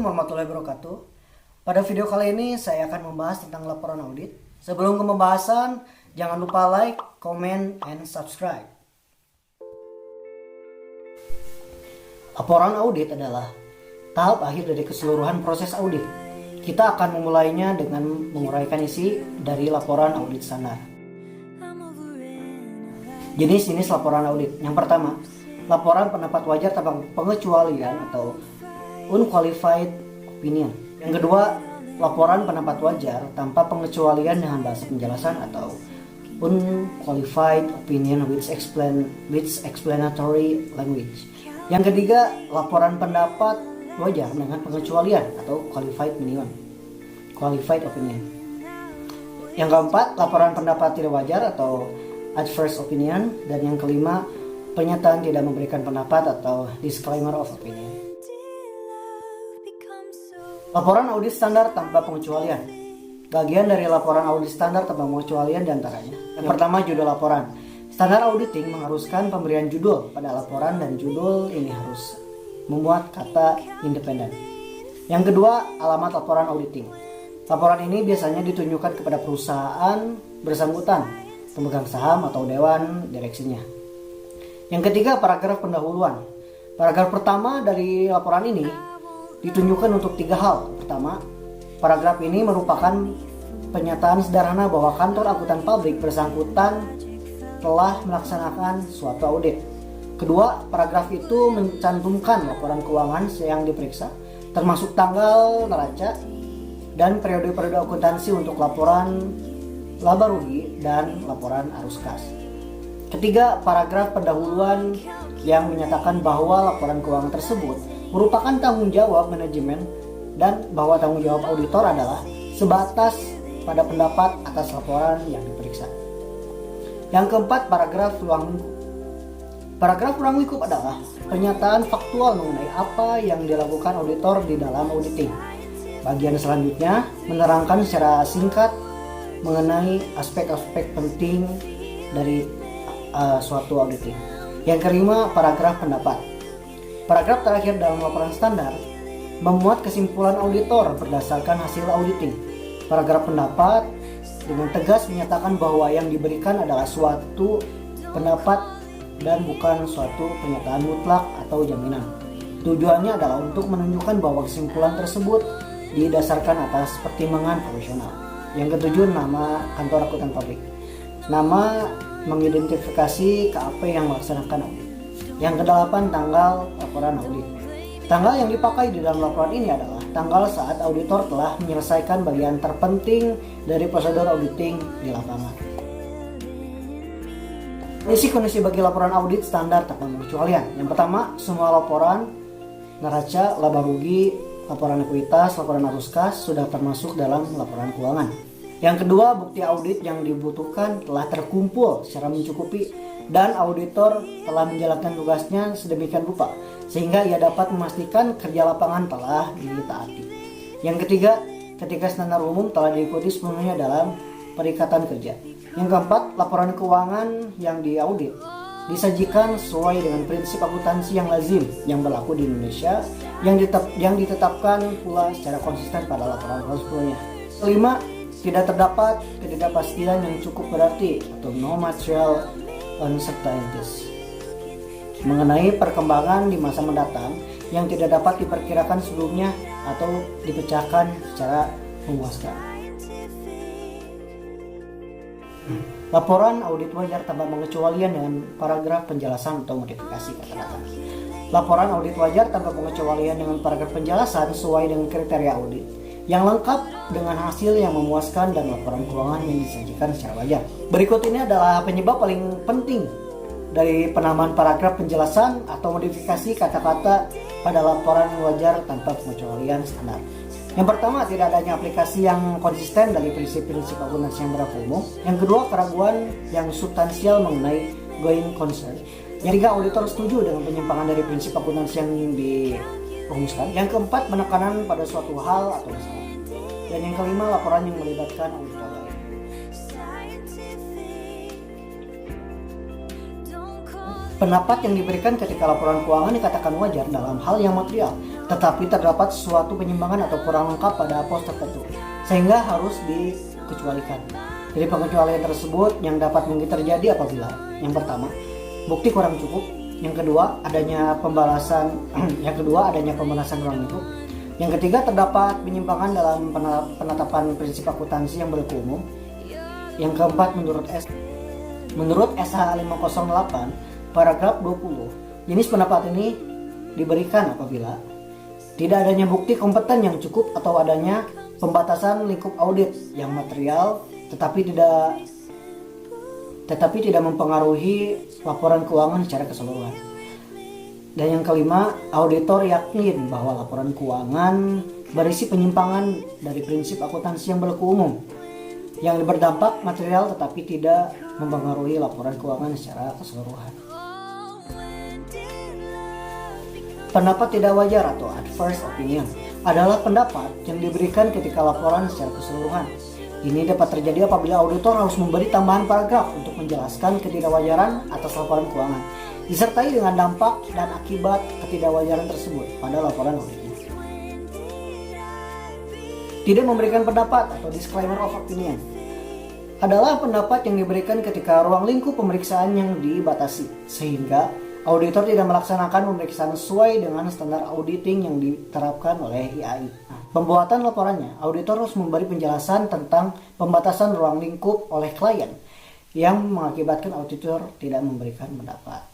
Assalamualaikum warahmatullahi wabarakatuh. Pada video kali ini saya akan membahas tentang laporan audit. Sebelum ke pembahasan, jangan lupa like, comment, and subscribe. Laporan audit adalah tahap akhir dari keseluruhan proses audit. Kita akan memulainya dengan menguraikan isi dari laporan audit standar. Jenis-jenis laporan audit. Yang pertama, laporan pendapat wajar tanpa pengecualian atau unqualified opinion. Yang kedua, laporan pendapat wajar tanpa pengecualian dengan bahasa penjelasan atau unqualified opinion with explanatory language. Yang ketiga, laporan pendapat wajar dengan pengecualian atau qualified opinion. Yang keempat, laporan pendapat tidak wajar atau adverse opinion. Dan yang kelima, pernyataan tidak memberikan pendapat atau disclaimer of opinion. Laporan audit standar tanpa pengecualian. Bagian dari laporan audit standar tanpa pengecualian diantaranya. Yang pertama, judul laporan. Standar auditing mengharuskan pemberian judul pada laporan dan judul ini harus memuat kata independen. Yang kedua, alamat laporan auditing. Laporan ini biasanya ditunjukkan kepada perusahaan bersangkutan, pemegang saham atau dewan direksinya. Yang ketiga, paragraf pendahuluan. Paragraf pertama dari laporan ini ditunjukkan untuk tiga hal. Pertama, paragraf ini merupakan pernyataan sederhana bahwa kantor akuntan publik bersangkutan telah melaksanakan suatu audit. Kedua, paragraf itu mencantumkan laporan keuangan yang diperiksa, termasuk tanggal neraca dan periode-periode akuntansi untuk laporan laba rugi dan laporan arus kas. Ketiga, paragraf pendahuluan yang menyatakan bahwa laporan keuangan tersebut merupakan tanggung jawab manajemen dan bahwa tanggung jawab auditor adalah sebatas pada pendapat atas laporan yang diperiksa. Yang keempat, paragraf ruang lingkup. Paragraf ruang lingkup adalah pernyataan faktual mengenai apa yang dilakukan auditor di dalam auditing. Bagian selanjutnya menerangkan secara singkat mengenai aspek-aspek penting dari suatu auditing. Yang kelima, paragraf pendapat. Paragraf terakhir dalam laporan standar memuat kesimpulan auditor berdasarkan hasil auditing. Paragraf pendapat dengan tegas menyatakan bahwa yang diberikan adalah suatu pendapat dan bukan suatu pernyataan mutlak atau jaminan. Tujuannya adalah untuk menunjukkan bahwa kesimpulan tersebut didasarkan atas pertimbangan profesional. Yang ketujuh, nama kantor akuntan publik. Nama mengidentifikasi KAP yang melaksanakan audit. Yang kedelapan, tanggal laporan audit. Tanggal yang dipakai di dalam laporan ini adalah tanggal saat auditor telah menyelesaikan bagian terpenting dari prosedur auditing di lapangan. Kondisi bagi laporan audit standar tanpa pengecualian. Yang pertama, semua laporan neraca, laba rugi, laporan ekuitas, laporan arus kas sudah termasuk dalam laporan keuangan. Yang kedua, bukti audit yang dibutuhkan telah terkumpul secara mencukupi dan auditor telah menjalankan tugasnya sedemikian rupa sehingga ia dapat memastikan kerja lapangan telah ditaati. Yang ketiga, ketika standar umum telah diikuti sepenuhnya dalam perikatan kerja. Yang keempat, laporan keuangan yang diaudit disajikan sesuai dengan prinsip akuntansi yang lazim yang berlaku di Indonesia yang ditetapkan pula secara konsisten pada laporan sebelumnya. Kelima, tidak terdapat ketidakpastian yang cukup berarti atau no material uncertainties mengenai perkembangan di masa mendatang yang tidak dapat diperkirakan sebelumnya atau dipecahkan secara memuaskan. Laporan audit wajar tanpa pengecualian dengan paragraf penjelasan atau modifikasi kata-kata. Laporan audit wajar tanpa pengecualian dengan paragraf penjelasan sesuai dengan kriteria audit yang lengkap dengan hasil yang memuaskan dan laporan keuangan yang disajikan secara wajar. Berikut ini adalah penyebab paling penting dari penambahan paragraf penjelasan atau modifikasi kata-kata pada laporan wajar tanpa pengecualian standar. Yang pertama, tidak adanya aplikasi yang konsisten dari prinsip-prinsip akuntansi yang berlaku umum. Yang kedua, keraguan yang substansial mengenai going concern. Yang ketiga, auditor setuju dengan penyimpangan dari prinsip akuntansi yang dirumuskan. Yang keempat, penekanan pada suatu hal atau masalah. Dan yang kelima, laporan yang melibatkan auditor lain. Pendapat yang diberikan ketika laporan keuangan dikatakan wajar dalam hal yang material tetapi terdapat suatu penyimpangan atau kurang lengkap pada pos tertentu, sehingga harus dikecualikan. Jadi pengecualian tersebut yang dapat mungkin terjadi apabila yang pertama, bukti kurang cukup, yang kedua adanya pembalasan ruang lingkup, yang ketiga terdapat penyimpangan dalam penetapan prinsip akuntansi yang berlaku umum, yang keempat menurut SH 508 paragraf 20, jenis pendapat ini diberikan apabila tidak adanya bukti kompeten yang cukup atau adanya pembatasan lingkup audit yang material tetapi tidak mempengaruhi laporan keuangan secara keseluruhan. Dan yang kelima, auditor yakin bahwa laporan keuangan berisi penyimpangan dari prinsip akuntansi yang berlaku umum yang berdampak material tetapi tidak mempengaruhi laporan keuangan secara keseluruhan. Pendapat tidak wajar atau adverse opinion adalah pendapat yang diberikan ketika laporan secara keseluruhan. Ini dapat terjadi apabila auditor harus memberi tambahan paragraf untuk menjelaskan ketidakwajaran atas laporan keuangan, disertai dengan dampak dan akibat ketidakwajaran tersebut pada laporan auditnya. Tidak memberikan pendapat atau disclaimer of opinion adalah pendapat yang diberikan ketika ruang lingkup pemeriksaan yang dibatasi, sehingga auditor tidak melaksanakan pemeriksaan sesuai dengan standar auditing yang diterapkan oleh IAI. Pembuatan laporannya, auditor harus memberi penjelasan tentang pembatasan ruang lingkup oleh klien yang mengakibatkan auditor tidak memberikan pendapat.